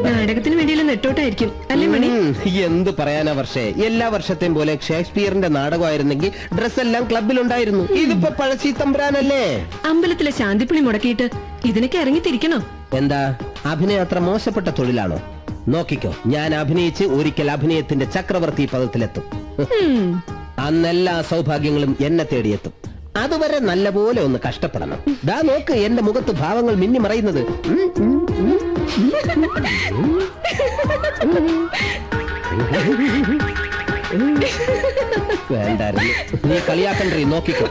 നാടകത്തിന് വേണ്ടിയുള്ള നെട്ടോട്ടായിരിക്കും അല്ലേ മണി? എന്ത് പറയാനാ വർഷേ, എല്ലാ വർഷത്തെയും പോലെ ഷേക്സ്പിയറിന്റെ നാടകമായിരുന്നെങ്കിൽ ഡ്രസ് എല്ലാം ക്ലബിലുണ്ടായിരുന്നു. ഇതിപ്പോ പഴശ്ശി തമ്പുരാനല്ലേ. അമ്പലത്തിലെ ശാന്തിപ്പണി മുടക്കിയിട്ട് ഇതിനൊക്കെ ഇറങ്ങി തിരിക്കണോ? എന്താ അഭിനയം അത്ര മോശപ്പെട്ട തൊഴിലാണോ? നോക്കിക്കോ, ഞാൻ അഭിനയിച്ച് ഒരിക്കൽ അഭിനയത്തിന്റെ ചക്രവർത്തി പദത്തിലെത്തും. അന്നെല്ലാ സൗഭാഗ്യങ്ങളും എന്നെ തേടിയെത്തും. അതുവരെ നല്ലപോലെ ഒന്ന് കഷ്ടപ്പെടണം. ദാ നോക്ക്, എന്റെ മുഖത്ത് ഭാവങ്ങൾ മിന്നി മറയുന്നത്. വേണ്ടായിരുന്നു, നീ കളിയാക്കണ്ടേ. നോക്കിക്കോ.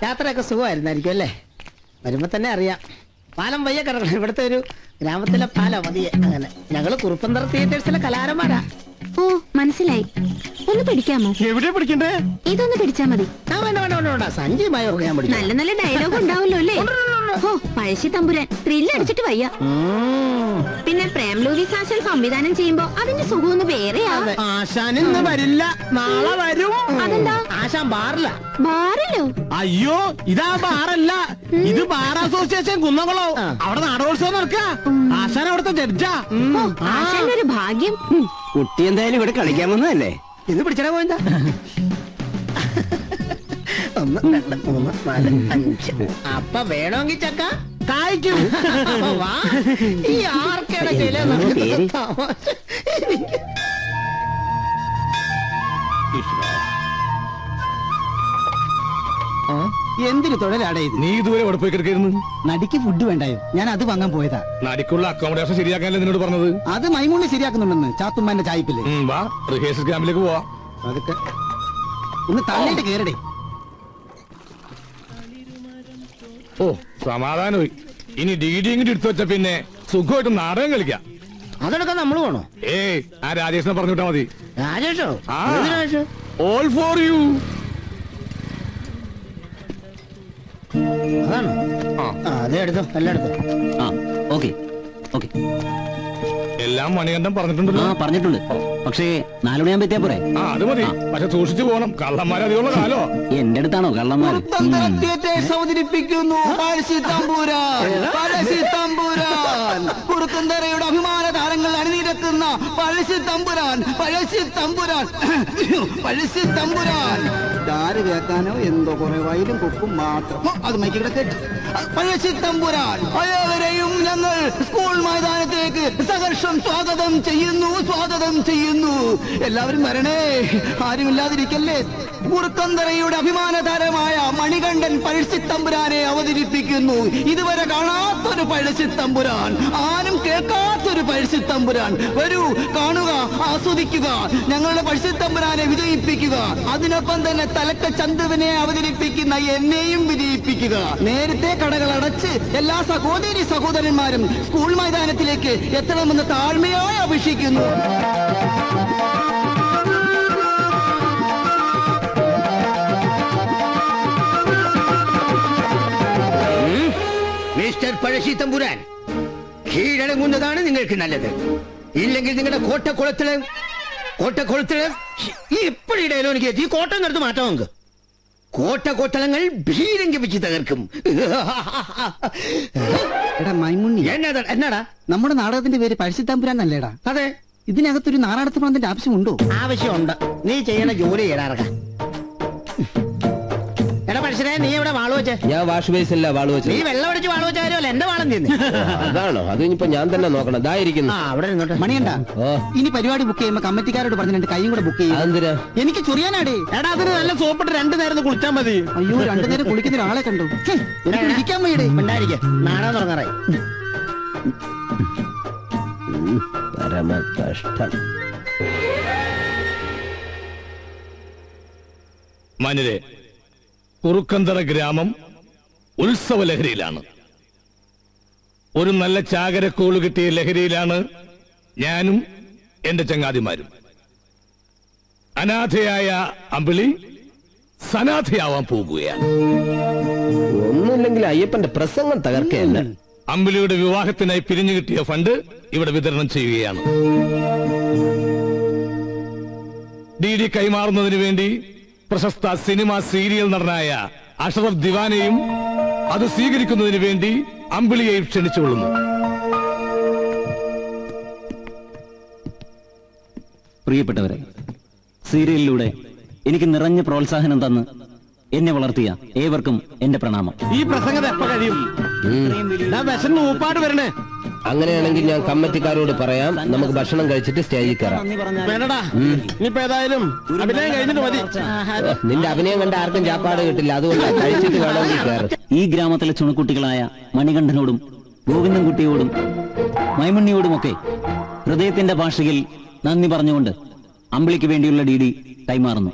യാത്രയൊക്കെ സുഖമായിരുന്നായിരിക്കും അല്ലേ? വരുമ്പോ തന്നെ അറിയാം. പാലം വയ്യ കിടക്കണം. ഇവിടുത്തെ ഒരു ഗ്രാമത്തിലെ പാലം മതിയെ. അങ്ങനെ ഞങ്ങള് കുറുപ്പന്തറ തിയേറ്റേഴ്സിലെ കലാകാരന്മാരാ. ഓ മനസ്സിലായി. ഒന്ന് പിടിക്കാമോ? എവിടെയാ പിടിക്കണ്ടേ? ഇതൊന്ന് പിടിച്ചാ മതി. സഞ്ജയമായ നല്ല നല്ല ഡയലോഗ് ഉണ്ടാവല്ലോ അല്ലേ? ഓ പഴശ്ശി തമ്പുരാൻ ത്രില്ലടിച്ചിട്ട് വയ്യ. പിന്നെ പ്രേംലൂവി സാശൻ സംവിധാനം ചെയ്യുമ്പോ അതിന്റെ സുഖമൊന്ന് വേറെയാ. ആശാൻ ഇന്ന് വരില്ല, നാളെ വരും. അതെന്താ? ആശാൻ ബാറില്ല. ബാറിലോ? അയ്യോ, ഇതാ ബാറല്ല, ഇത് ബാർ അസോസിയേഷൻ കുന്നംകുളം. അവിടെ നാടകോത്സവം നടക്കുക. ആശാൻ അവിടുത്തെ ജഡ്ജാ. ആശാന്റെ ഒരു ഭാഗ്യം. കുട്ടി എന്തായാലും ഇവിടെ കളിക്കാൻ വന്നതല്ലേ? ഇത് പിടിച്ചാ പോയെന്താ? 1 2 3 4 5. അപ്പൊ വേണമെങ്കിൽ ചക്ക കായ്ക്കും. വാ, ഈ ആർക്കേടെ എന്തിനു തൊഴിലാടേ ഇത്? നീ ഇതുവരെ എവിടെ പോയി കിടക്കായിരുന്നു? നടിക്ക് ഫുഡ് വേണ്ടായോ? ഞാൻ അത് വാങ്ങാൻ പോയതാ. നടിക്കുള്ള അക്കോമഡേഷൻ ശരിയാക്കാനല്ലേ നിന്നോട് പറഞ്ഞത്? അത് മൈമൂണ് ശരിയാക്കുന്നുണ്ടെന്ന് ചാത്തുമ്മാന്റെ ചായ്പില്. വാ, റിഹേഴ്സൽ ക്യാമ്പിലേക്ക് പോവാ. അതൊക്കെ ഒന്ന് തള്ളിയിട്ട് കേറടേ. ഓ സമാധാനമായി. ഇനി ഡിഗ്രി ഇങ്ങോട്ട് എടുത്തു വെച്ച പിന്നെ സുഖമായിട്ട് നാടകം കളിക്കാം. അതൊക്കെ നമ്മൾ പോണോ? ഏയ്, ആ രാജേഷിനെ പറഞ്ഞു വിട്ടാ മതി. രാജേഷോ? All for you. അതാണോ? അതെ, എടുത്തോ, എല്ലാം എടുത്തോ. Okay okay. എല്ലാം മണികണ്ഠൻ പറഞ്ഞിട്ടുണ്ടല്ലോ. പറഞ്ഞിട്ടുണ്ട്. പക്ഷേ 4 മണിയാൻ പറ്റിയാ പോരെ? അത് മതി. പക്ഷെ സൂക്ഷിച്ചു പോകണം, കള്ളന്മാരധികമുള്ള കാലോ. എന്റെ അടുത്താണോ കള്ളന്മാർ? അവതരിപ്പിക്കുന്നു പഴശ്ശി തമ്പുരാൻ. പഴശ്ശി തമ്പുരാൻ, കുറുക്കന്തറയുടെ അഭിമാന താരങ്ങൾ അണിനിരക്കുന്ന പഴശ്ശി തമ്പുരാൻ. പഴശ്ശി തമ്പുരാൻ, പഴശ്ശി തമ്പുരാൻ. ആര് കേൾക്കാനോ എന്തോ കുറെ വയലും കൊപ്പും മാത്രം. അത് മൈക്കിടെ കേട്ടു. പഴശ്ശി തമ്പുരാൻ. ഏവരെയും ഞങ്ങൾ സ്കൂൾ മൈതാനത്തേക്ക് സഹർഷം സ്വാഗതം ചെയ്യുന്നു, സ്വാഗതം ചെയ്യുന്നു. എല്ലാവരും വരണേ, ആരുമില്ലാതിരിക്കല്ലേ. കുറുക്കന്തറയുടെ അഭിമാന താരമായ മണികണ്ഠൻ പഴശ്ശി തമ്പുരാനെ അവതരിപ്പിക്കുന്നു. ഇതുവരെ കാണാത്തൊരു പഴശ്ശി തമ്പുരാൻ, ആരും കേൾക്കാത്തൊരു പഴശ്ശി തമ്പുരാൻ. വരൂ, കാണുക, ആസ്വദിക്കുക, ഞങ്ങളുടെ പഴശ്ശി തമ്പുരാനെ വിജയിപ്പിക്കുക. അതിനൊപ്പം തന്നെ തലക്ക ചന്തുവിനെ അവതരിപ്പിക്കുന്ന എന്നെയും വിജയിപ്പിക്കുക. നേരത്തെ കടകൾ അടച്ച് എല്ലാ സഹോദരി സഹോദരന്മാരും സ്കൂൾ മൈതാനത്തിലേക്ക് എത്തണമെന്ന് താഴ്മയായി അപേക്ഷിക്കുന്നു. മിസ്റ്റർ പഴശ്ശി തമ്പുരാൻ, കീഴടങ്ങുന്നതാണ് നിങ്ങൾക്ക് നല്ലത്. ഇല്ലെങ്കിൽ നിങ്ങളുടെ കോട്ടക്കുളത്തില് എപ്പോഴും ഇടയിലോ എനിക്ക് ഈ കോട്ട നടത്ത് മാറ്റാം. നമുക്ക് കോട്ടകൊത്തളങ്ങൾ ഭീരങ്കിപ്പിച്ച് തകർക്കും. എടാ മൈമുണ്ണി, എന്നാടാ? നമ്മുടെ നാടകത്തിന്റെ പേര് പഴശ്ശി തമ്പുരാൻ അല്ലേടാ? അതെ. ഇതിനകത്തൊരു നാറാടത്ത് പണത്തിന്റെ ആവശ്യമുണ്ടോ? ആവശ്യമുണ്ട്. നീ ചെയ്യണ ജോലി ചെയ്യടാ. എടാ പഴശ്ശിനെ, നീ എവിടെ വാള് വെച്ച്? ഞാൻ വാഷ് ബേസില്ല വാള് വെച്ച്. നീ വെള്ളം അടിച്ച് വാള് വെച്ചാലോ എന്റെ വാളം തിന്ന്. അതാണോ? അത് ഇനിയിപ്പോ ഞാൻ തന്നെ നോക്കണം. ഇതായിരിക്കുന്നു. അവിടെ മണിയണ്ട. ഇനി പരിപാടി ബുക്ക് ചെയ്യുമ്പോ കമ്മിറ്റിക്കാരോട് പറഞ്ഞ് 2 കൈയും കൂടെ ബുക്ക് ചെയ്യും. അതെന്തിനാ? എനിക്ക് ചൊറിയാനാടേ. എടാ അതിന് നല്ല സോപ്പിട്ട് 2 നേരം കുളിച്ചാൽ മതി. അയ്യോ, 2 നേരം കുളിക്കുന്ന ഒരാളെ കണ്ടു. ഇരിക്കാൻ വയ്യടേ. ഉണ്ടായിരിക്കും, നാടകം തുടങ്ങാറായി. പരമ കഷ്ടം. മാന്യരെ, കുറുക്കന്തറ ഗ്രാമം ഉത്സവ ലഹരിയിലാണ്. ഒരു നല്ല ചാകരക്കോള് കിട്ടിയ ലഹരിയിലാണ് ഞാനും എന്റെ ചങ്ങാതിമാരും. അനാഥയായ അമ്പിളി സനാഥയാവാൻ പോകുകയാണ്. ഒന്നുമില്ലെങ്കിൽ അയ്യപ്പന്റെ പ്രസംഗം തകർക്കുകയല്ല. അമ്പിളിയുടെ വിവാഹത്തിനായി പിരിഞ്ഞു കിട്ടിയ ഫണ്ട് ഇവിടെ വിതരണം ചെയ്യുകയാണ്. ഡി കൈമാറുന്നതിന് വേണ്ടി പ്രശസ്ത സിനിമ സീരിയൽ നടനായ അഷറഫ് ദിവാനെയും അത് സ്വീകരിക്കുന്നതിന് വേണ്ടി അമ്പിളിയെയും ക്ഷണിച്ചുകൊള്ളുന്നു. പ്രിയപ്പെട്ടവരെ, സീരിയലിലൂടെ എനിക്ക് നിറഞ്ഞ പ്രോത്സാഹനം തന്ന് എന്നെ വളർത്തിയ ഏവർക്കും എന്റെ പ്രണാമം. ഈ പ്രസംഗം എപ്പോ കഴിയും? വിശന്ന് ഊപ്പാട് വരണേ. അങ്ങനെയാണെങ്കിൽ ഞാൻ കമ്മിറ്റിക്കാരോട് പറയാം, നമുക്ക് ഭക്ഷണം കഴിച്ചിട്ട് സ്റ്റേജിൽ കയറാം. വേണ്ടടാ, ഇനിയിപ്പോ ഏതായാലും അഭിനയം കഴിഞ്ഞിട്ട് മതി. നിന്റെ അഭിനയം കണ്ട ആർക്കും ചാപ്പാട് കിട്ടില്ല, അതുകൊണ്ട് കഴിച്ചിട്ട് വേണമെങ്കിൽ കയറും. ഈ ഗ്രാമത്തിലെ ചുണക്കുട്ടികളായ മണികണ്ഠനോടും ഗോവിന്ദൻകുട്ടിയോടും മൈമുണ്ണിയോടുമൊക്കെ ഹൃദയത്തിന്റെ ഭാഷയിൽ നന്ദി പറഞ്ഞുകൊണ്ട് അമ്പിളിക്ക് വേണ്ടിയുള്ള ഡി കൈമാറുന്നു.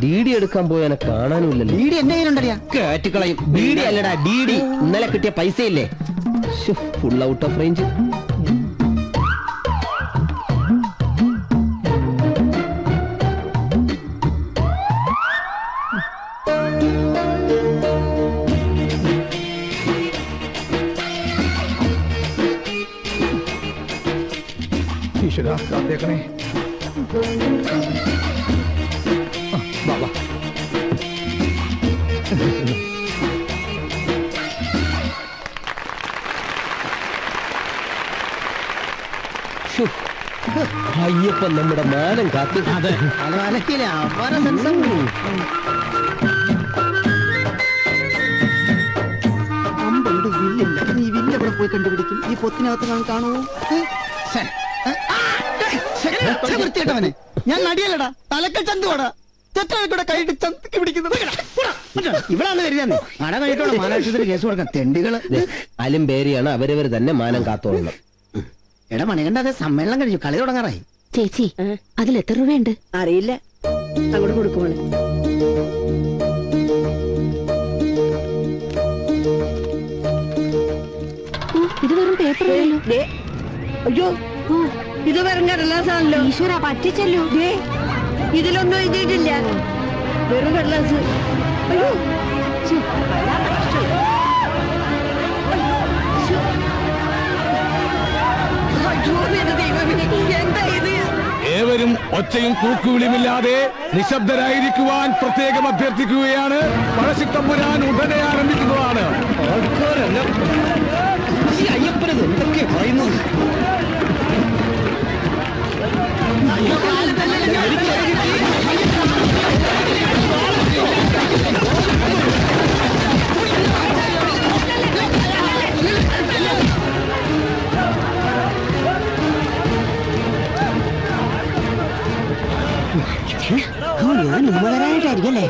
ഡി എടുക്കാൻ പോയനെ കാണാനുമില്ലല്ലോ. ഡീഡി എന്റെ കയ്യിലുണ്ടറിയാ. കേറ്റുകളയും. ഡി അല്ലടാ, ഡി ഇന്നലെ കിട്ടിയ പൈസയില്ലേ, ഫുൾ ഔട്ട് ഓഫ് റേഞ്ച്. ഈശ്വരാ, കാത്തേക്കണേ. അയ്യപ്പൻ നമ്മുടെ മാനം കാത്തു. അതെ, അലക്കില്ല അപാര സെൻസം. അമ്പുണ്ട്, വില്ലില്ല. നീ വില്ല് എവിടെ പോയി കണ്ടുപിടിക്കും? ഈ പൊത്തിനകത്ത് കാണുമോ? വൃത്തിയിട്ടവനെ, ഞാൻ നടിയല്ലടാ, തലക്കൽ ചന്തുവാടാ. ചെറ്റൂടെ കൈയിട്ട് ചന്തിക്ക് പിടിക്കുന്നത് ഇവിടാണ് വരുന്നത്. നട കഴിഞ്ഞിട്ടോടെ മാനാശുപത്രി കേസ് കൊടുക്കാം. തെണ്ടികള് അലും പേരിയാണ്, അവരവർ തന്നെ മാനം കാത്തോളണം. എടാ മണികണ്ഠ, അതെ സമ്മേളനം കഴിഞ്ഞു, കളി തുടങ്ങാറായി. ചേച്ചി, അതിൽ എത്ര രൂപയുണ്ട്? അറിയില്ല, അങ്ങോട്ട് കൊടുക്കുമോളെ. ഇത് വെറും പേപ്പറല്ലോ. അയ്യോ, ഇത് വെറും കടലാസാണല്ലോ. ഈശ്വര, പറ്റിച്ചല്ലോ. ഇതിലൊന്നും എഴുതിയിട്ടില്ല, വെറും കടലാസ്. അയ്യോ, എന്താ ഇത്? ഏവരും ഒച്ചയും കൂക്കുവിളിയുമില്ലാതെ നിശബ്ദരായിരിക്കുവാൻ പ്രത്യേകം അഭ്യർത്ഥിക്കുകയാണ്. പഴശ്ശിത്തമ്പുരാൻ ഉടനെ ആരംഭിക്കുന്നതാണ്. അയ്യപ്പനത് എന്തൊക്കെ പറയുന്നത്? ഞാൻ ഉമ്മതരായിട്ടായിരിക്കല്ലേ?